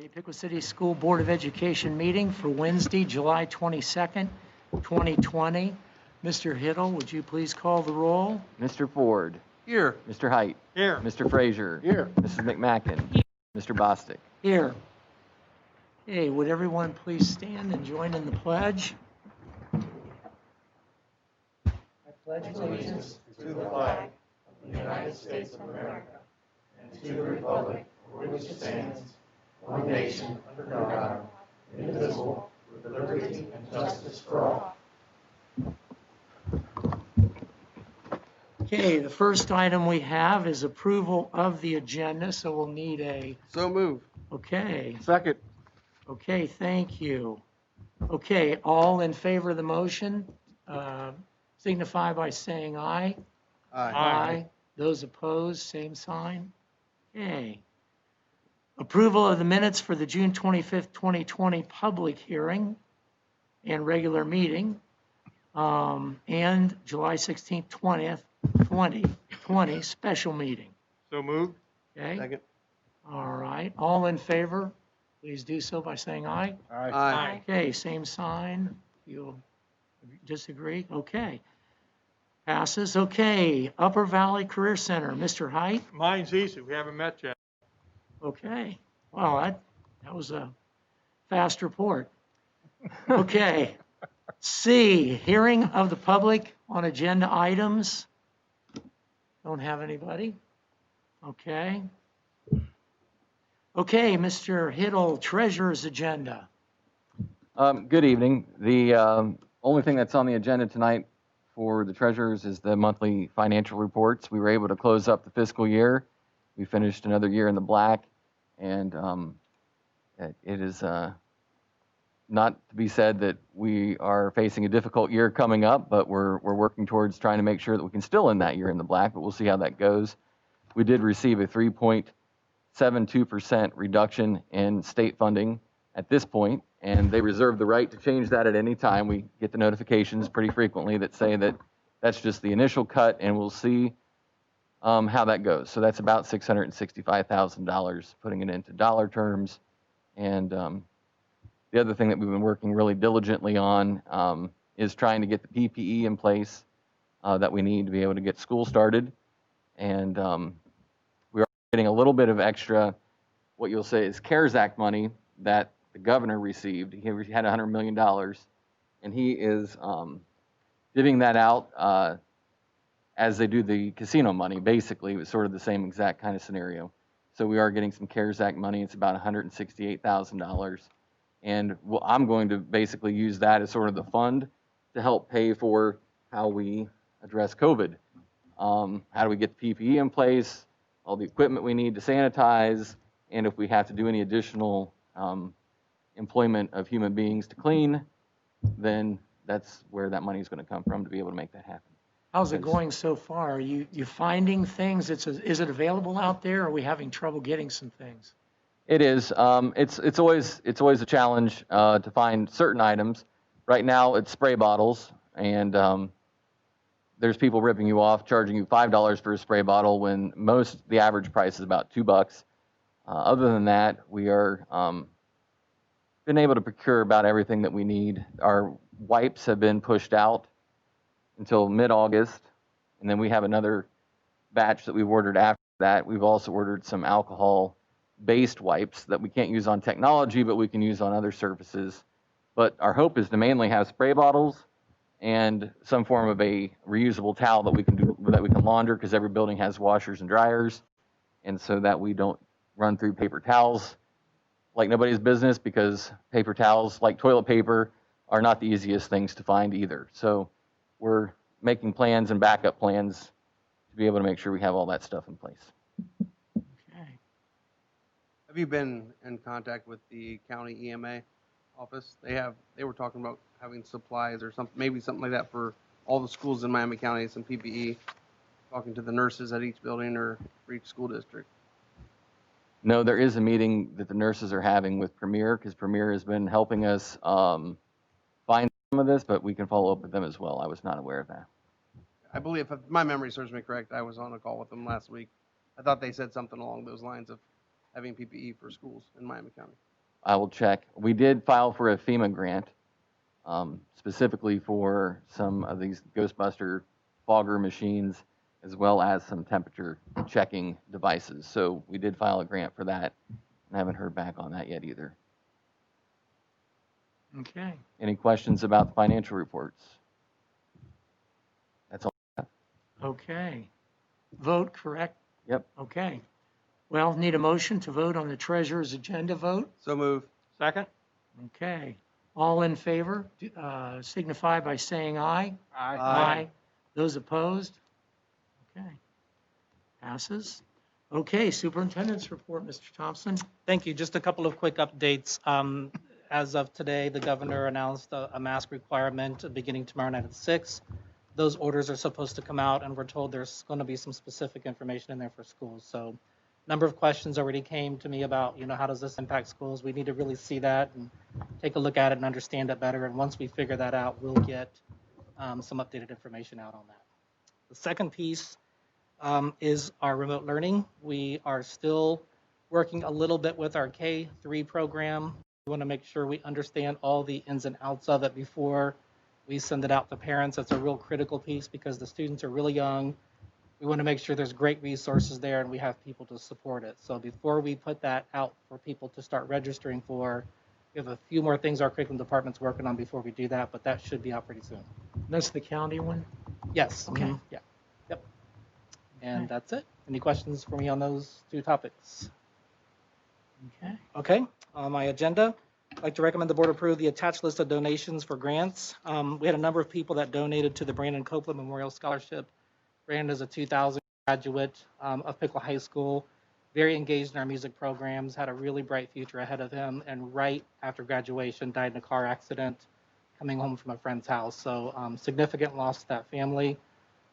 The Piqua City School Board of Education meeting for Wednesday, July 22nd, 2020. Mr. Hiddle, would you please call the roll? Mr. Ford. Here. Mr. Height. Here. Mr. Frazier. Here. Mrs. McMacken. Mr. Bostic. Here. Hey, would everyone please stand and join in the pledge? I pledge allegiance to the flag of the United States of America and to the republic for which it stands, one nation, under God, indivisible, with liberty and justice for all. Okay, the first item we have is approval of the agenda, so we'll need a, So move. okay, Second. okay, thank you. Okay, all in favor of the motion, signify by saying aye. Aye. Those opposed, same sign. Okay. Approval of the minutes for the June 25th, 2020 public hearing and regular meeting, and July 16th, 2020 special meeting. So moved. Okay? Second. All right. All in favor, please do so by saying aye. Aye. Okay, same sign. You'll disagree? Okay. Passes. Okay. Upper Valley Career Center, Mr. Height. Mine's easy. We haven't met yet. Okay. Well, that was a fast report. Okay. C, hearing of the public on agenda items. Don't have anybody. Okay. Okay, Mr. Hiddle, treasurer's agenda. Good evening. The only thing that's on the agenda tonight for the treasurers is the monthly financial reports. We were able to close up the fiscal year. We finished another year in the black, and it is not to be said that we are facing a difficult year coming up, but we're working towards trying to make sure that we can still end that year in the black, but we'll see how that goes. We did receive a 3.72% reduction in state funding at this point, and they reserve the right to change that at any time. We get the notifications pretty frequently that say that that's just the initial cut, and we'll see how that goes. So that's about $665,000, putting it into dollar terms. And the other thing that we've been working really diligently on is trying to get the PPE in place that we need to be able to get school started. And we are getting a little bit of extra, what you'll say is CARES Act money that the governor received. He had $100 million, and he is divvying that out as they do the casino money. Basically, it was sort of the same exact kind of scenario. So we are getting some CARES Act money. It's about $168,000. And I'm going to basically use that as sort of the fund to help pay for how we address COVID. How do we get the PPE in place, all the equipment we need to sanitize, and if we have to do any additional employment of human beings to clean, then that's where that money is going to come from to be able to make that happen. How's it going so far? Are you finding things? Is it available out there? Or are we having trouble getting some things? It is. It's always a challenge to find certain items. Right now, it's spray bottles, and there's people ripping you off, charging you $5 for a spray bottle when the average price is about $2. Other than that, we are been able to procure about everything that we need. Our wipes have been pushed out until mid-August, and then we have another batch that we've ordered after that. We've also ordered some alcohol-based wipes that we can't use on technology, but we can use on other surfaces. But our hope is to mainly have spray bottles and some form of a reusable towel that we can launder, because every building has washers and dryers, and so that we don't run through paper towels like nobody's business, because paper towels, like toilet paper, are not the easiest things to find either. So we're making plans and backup plans to be able to make sure we have all that stuff in place. Okay. Have you been in contact with the county EMA office? They were talking about having supplies or something, maybe something like that for all the schools in Miami County, some PPE, talking to the nurses at each building or for each school district. No, there is a meeting that the nurses are having with Premier, because Premier has been helping us find some of this, but we can follow up with them as well. I was not aware of that. I believe, if my memory serves me correct, I was on a call with them last week. I thought they said something along those lines of having PPE for schools in Miami County. I will check. We did file for a FEMA grant, specifically for some of these Ghostbuster fogger machines, as well as some temperature checking devices. So we did file a grant for that, and I haven't heard back on that yet either. Okay. Any questions about the financial reports? That's all I have. Okay. Vote, correct? Yep. Okay. Well, need a motion to vote on the treasurer's agenda vote? So move. Second? Okay. All in favor, signify by saying aye. Aye. Those opposed? Okay. Passes. Okay, superintendent's report, Mr. Thompson. Thank you. Just a couple of quick updates. As of today, the governor announced a mask requirement beginning tomorrow night at 6. Those orders are supposed to come out, and we're told there's going to be some specific information in there for schools. So a number of questions already came to me about, how does this impact schools? We need to really see that and take a look at it and understand it better. And once we figure that out, we'll get some updated information out on that. The second piece is our remote learning. We are still working a little bit with our K-3 program. We want to make sure we understand all the ins and outs of it before we send it out to parents. That's a real critical piece because the students are really young. We want to make sure there's great resources there and we have people to support it. So before we put that out for people to start registering for, we have a few more things our curriculum department's working on before we do that, but that should be out pretty soon. That's the county one? Yes. Okay. Mhm. Yeah. Yep. And Okay. that's it. Any questions for me on those two topics? Okay. Okay. On my agenda, I'd like to recommend the board approve the attached list of donations for grants. We had a number of people that donated to the Brandon Copeland Memorial Scholarship. Brandon is a 2000 graduate of Piqua High School, very engaged in our music programs, had a really bright future ahead of him, and right after graduation died in a car accident coming home from a friend's house. So significant loss to that family.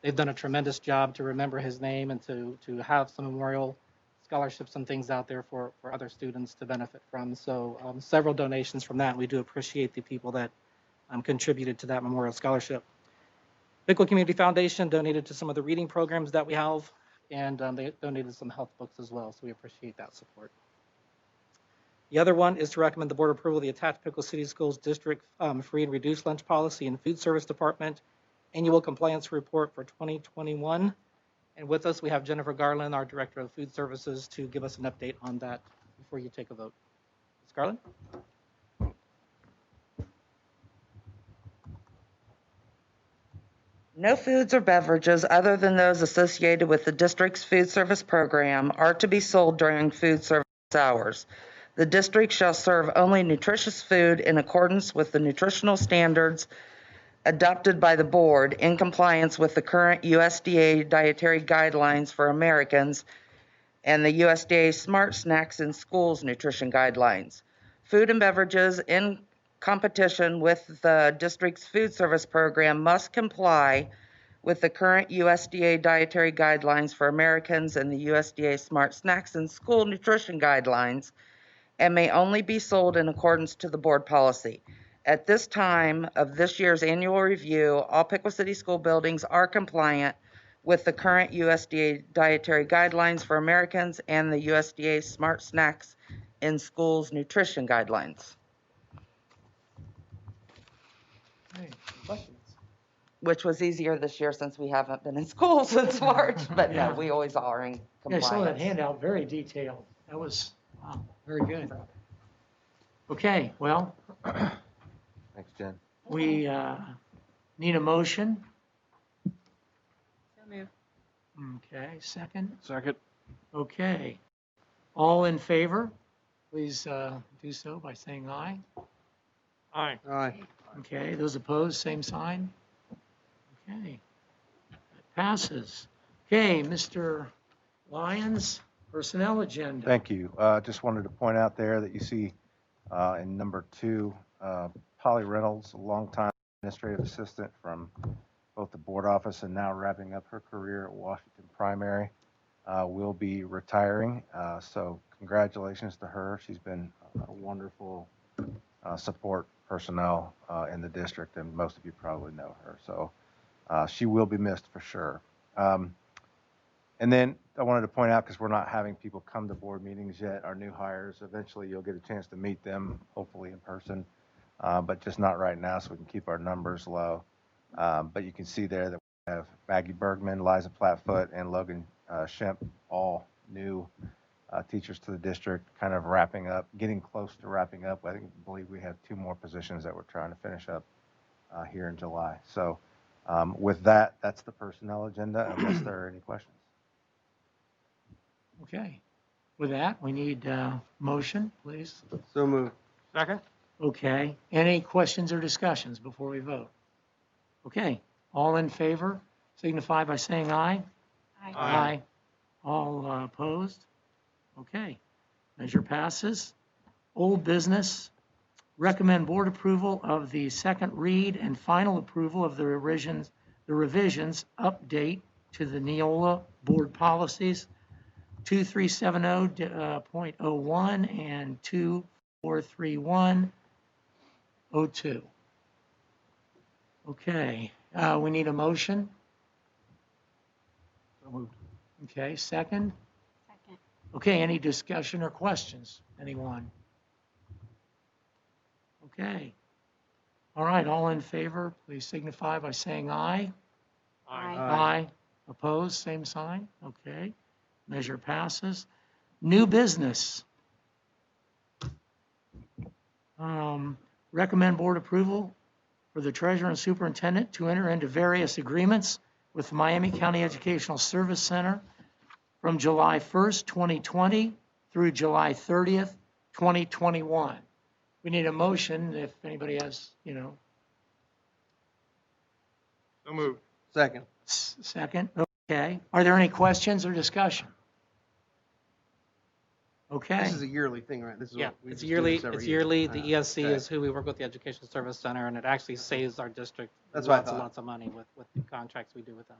They've done a tremendous job to remember his name and to have some memorial scholarships and things out there for other students to benefit from. So several donations from that. We do appreciate the people that contributed to that memorial scholarship. Piqua Community Foundation donated to some of the reading programs that we have, and they donated some health books as well, so we appreciate that support. The other one is to recommend the board approval of the attached Piqua City Schools District free and reduced lunch policy and food service department annual compliance report for 2021. And with us, we have Jennifer Garland, our Director of Food Services, to give us an update on that before you take a vote. Ms. Garland? No foods or beverages other than those associated with the district's food service program are to be sold during food service hours. The district shall serve only nutritious food in accordance with the nutritional standards adopted by the board in compliance with the current USDA dietary guidelines for Americans and the USDA Smart Snacks in Schools nutrition guidelines. Food and beverages in competition with the district's food service program must comply with the current USDA dietary guidelines for Americans and the USDA Smart Snacks in School nutrition guidelines and may only be sold in accordance to the board policy. At this time of this year's annual review, all Piqua City School buildings are compliant with the current USDA dietary guidelines for Americans and the USDA Smart Snacks in Schools nutrition guidelines, Okay. Questions? which was easier this year since we haven't been in school since March, but Yeah. no, we always are in Yeah, I compliance. saw that handout, very detailed. That was, wow, very good. Okay, well, Thanks, Jen. we need a motion. Okay, second. Second. Okay. All in favor, please do so by saying aye. Aye. Aye. Okay, those opposed, same sign. Okay, that passes. Okay, Mr. Lyons, personnel agenda. Thank you. Just wanted to point out there that you see in number 2, Polly Reynolds, a longtime administrative assistant from both the board office and now wrapping up her career at Washington Primary, will be retiring. So congratulations to her. She's been a wonderful support personnel in the district, and most of you probably know her. So she will be missed for sure. And then I wanted to point out, because we're not having people come to board meetings yet, our new hires, eventually you'll get a chance to meet them, hopefully in person, but just not right now, so we can keep our numbers low. But you can see there that we have Maggie Bergman, Liza Plattfoot, and Logan Shemp, all new teachers to the district, kind of wrapping up, getting close to wrapping up. I believe we have 2 more positions that we're trying to finish up here in July. So with that, that's the personnel agenda, unless there are any questions. Okay. With that, we need motion, please. So moved. Second? Okay. Any questions or discussions before we vote? Okay. All in favor signify by saying aye. Aye. All opposed? Okay. Measure passes. Old business. Recommend board approval of the second read and final approval of the revisions update to the Neola board policies 2370.01 and 2431.02. Okay, we need a motion. Okay, second. Second. Okay, any discussion or questions? Anyone? Okay. All right, all in favor, please signify by saying aye. Aye. Aye. Opposed, same sign. Okay. Measure passes. New business. Recommend board approval for the treasurer and superintendent to enter into various agreements with the Miami County Educational Service Center from July 1st, 2020 through July 30th, 2021. We need a motion if anybody has, So moved. Second. second. Okay. Are there any questions or discussion? Okay. This is a yearly thing, right? This is Yeah, what we it's just do yearly, this every it's year. yearly. The ESC Okay. is who we work with, the Education Service Center, and it actually saves our district That's what I lots and thought. lots of money with the contracts we do with them.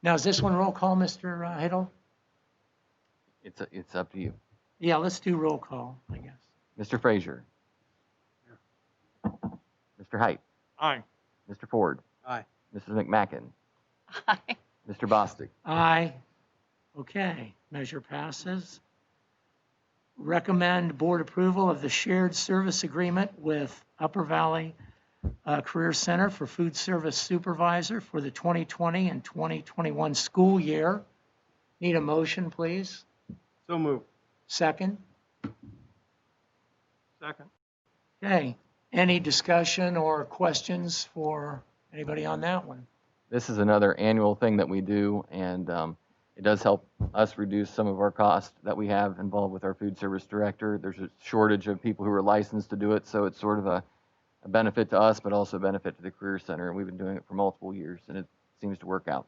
Now, is this one roll call, Mr. Hiddle? It's up to you. Yeah, let's do roll call, I guess. Mr. Frazier. Mr. Height. Aye. Mr. Ford. Aye. Mrs. McMacken. Aye. Mr. Bostic. Aye. Okay, measure passes. Recommend board approval of the shared service agreement with Upper Valley Career Center for Food Service Supervisor for the 2020 and 2021 school year. Need a motion, please? So moved. Second? Second. Okay, any discussion or questions for anybody on that one? This is another annual thing that we do, and it does help us reduce some of our costs that we have involved with our food service director. There's a shortage of people who are licensed to do it, so it's sort of a benefit to us, but also a benefit to the Career Center. And we've been doing it for multiple years, and it seems to work out.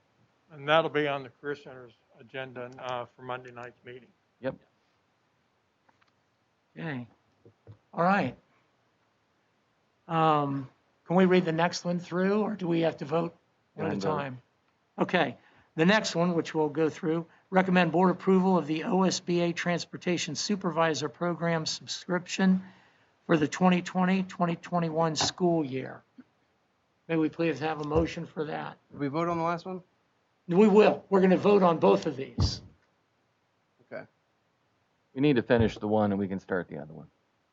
And that'll be on the Career Center's agenda for Monday night's meeting. Yep. Okay, all right. Can we read the next one through, or do we have to vote one at a Go ahead and vote. time? Okay, the next one, which we'll go through, recommend board approval of the OSBA Transportation Supervisor Program subscription for the 2020-2021 school year. May we please have a motion for that? Did we vote on the last one? We will. We're going to vote on both of these. Okay. We need to finish the one, and we can start the other one.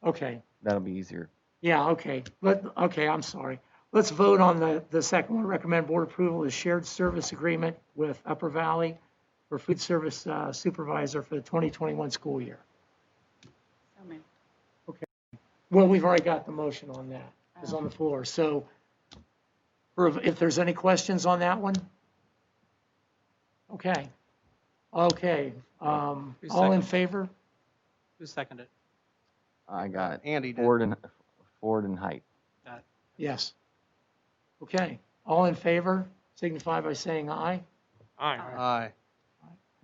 Okay. That'll be easier. Yeah, okay. Okay, I'm sorry. Let's vote on the second one. Recommend board approval of the shared service agreement with Upper Valley for food service supervisor for the 2021 school year. So moved. Well, we've already got the motion on that. It's on the floor. So if there's any questions on that one? Okay. Okay. All in second? favor? Who seconded? I got Andy did. Ford and Height. Yes. Okay. All in favor, signify by saying aye. Aye. Aye.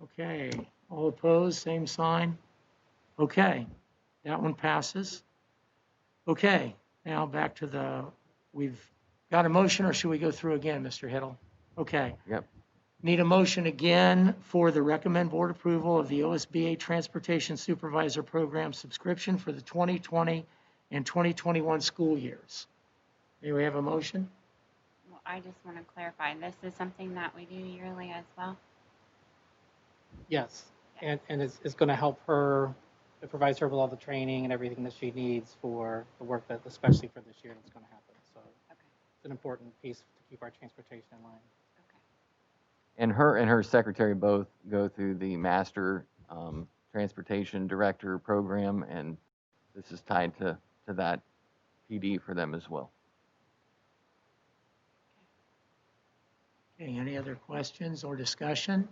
Okay. All opposed, same sign. Okay. That one passes. Okay. Now back to we've got a motion, or should we go through again, Mr. Hiddle? Okay. Yep. Need a motion again for the recommend board approval of the OSBA Transportation Supervisor Program subscription for the 2020 and 2021 school years. May we have a motion? Well, I just want to clarify, this is something that we do yearly as well? Yes, and it's going to help her, it provides her with all the training and everything that she needs for the work that, especially for this year, that's going to happen. So Okay. it's an important piece to keep our transportation in line. Okay. And her secretary both go through the master transportation director program, and this is tied to that PD for them as well. Okay, any other questions or discussion?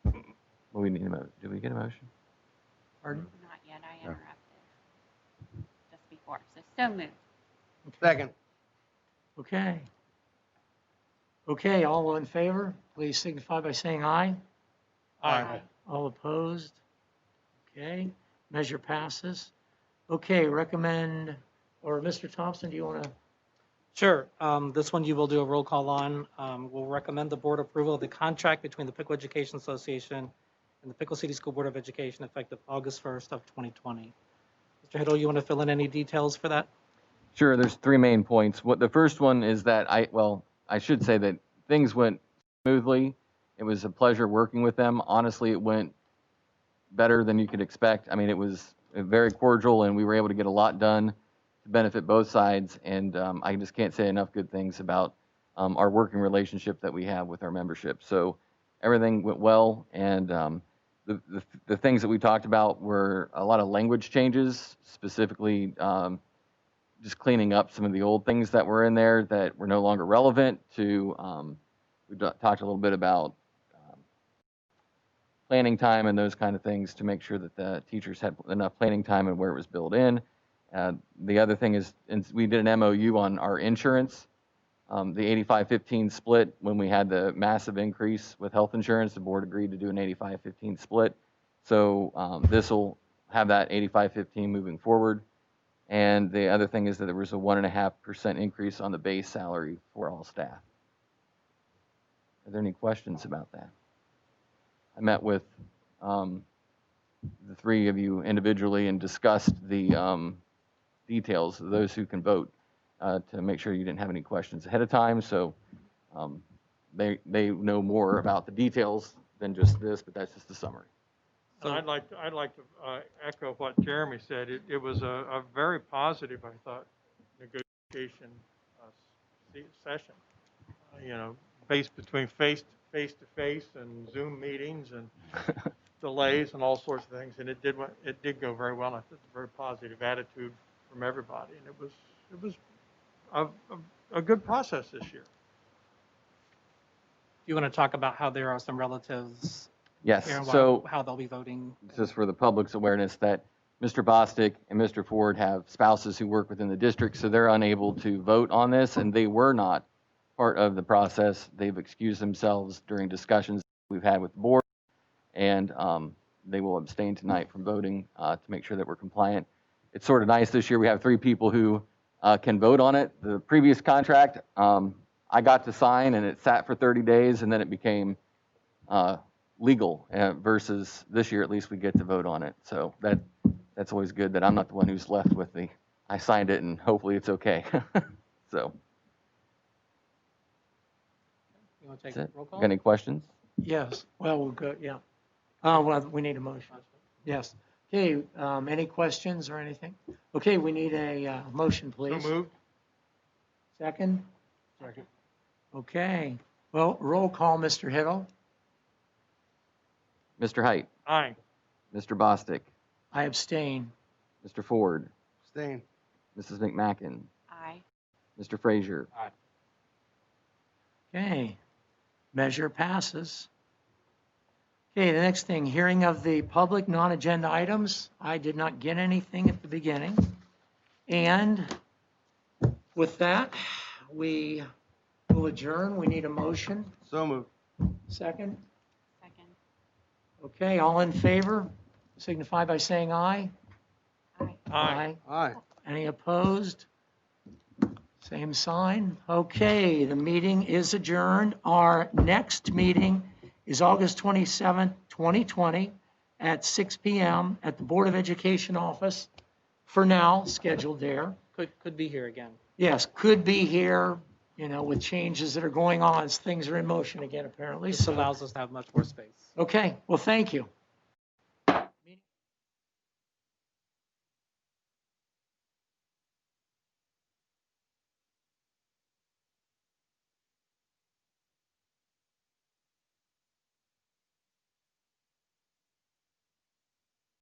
Well, we need a motion. Did we get a motion? Pardon? Not yet. I interrupted just before. So moved. Second. Okay. Okay, all in favor, please signify by saying aye. Aye. All opposed? Okay, measure passes. Okay, recommend, or Mr. Thompson, do you want to? Sure. This one you will do a roll call on. We'll recommend the board approval of the contract between the Piqua Education Association and the Piqua City School Board of Education effective August 1st of 2020. Mr. Hiddle, you want to fill in any details for that? Sure, there's three main points. What the first one is that I should say that things went smoothly. It was a pleasure working with them. Honestly, it went better than you could expect. I mean, it was very cordial, and we were able to get a lot done to benefit both sides. And I just can't say enough good things about our working relationship that we have with our membership. So everything went well, and the things that we talked about were a lot of language changes, specifically just cleaning up some of the old things that were in there that were no longer relevant to, we talked a little bit about planning time and those kind of things to make sure that the teachers had enough planning time and where it was built in. The other thing is, we did an MOU on our insurance. The 85-15 split, when we had the massive increase with health insurance, the board agreed to do an 85-15 split. So this will have that 85-15 moving forward. And the other thing is that there was a 1.5% increase on the base salary for all staff. Are there any questions about that? I met with the three of you individually and discussed the details of those who can vote to make sure you didn't have any questions ahead of time. So they know more about the details than just this, but that's just the summary. And I'd like to echo what Jeremy said. It was a very positive, I thought, negotiation session. Based between face to face and Zoom meetings and delays and all sorts of things, and it did go very well. I think it's a very positive attitude from everybody, and it was a good process this year. Do you want to talk about how there are some relatives Yes. here and So how they'll be voting? just for the public's awareness that Mr. Bostic and Mr. Ford have spouses who work within the district, so they're unable to vote on this, and they were not part of the process. They've excused themselves during discussions we've had with the board, and they will abstain tonight from voting to make sure that we're compliant. It's sort of nice this year. We have three people who can vote on it. The previous contract, I got to sign, and it sat for 30 days, and then it became legal versus this year, at least we get to vote on it. So that's always good that I'm not the one who's left with I signed it and hopefully it's okay. So You want to take that's it. roll call? Got any questions? Yes, well, we'll go, yeah. Well, we need a motion. Yes. Okay, any questions or anything? Okay, we need a motion, So please. moved. Second? Second. Okay, well, roll call, Mr. Hiddle. Mr. Height, Aye. Mr. Bostic, I abstain. Mr. Ford, Abstain. Mrs. McMacken, Aye. Mr. Frazier. Okay, measure passes. Okay, the next thing, hearing of the public non-agenda items. I did not get anything at the beginning. And with that, we will adjourn. We need a motion. So moved. Second? Second. Okay, all in favor, signify by saying aye. Aye. Aye. Aye. Any opposed? Same sign. Okay, the meeting is adjourned. Our next meeting is August 27th, 2020 at 6 p.m. at the Board of Education office. For now, scheduled there. Could be here again. Yes, could be here, you know, with changes that are going on, as things are in motion again, apparently. This So, allows us to have much more space. okay, well, thank you.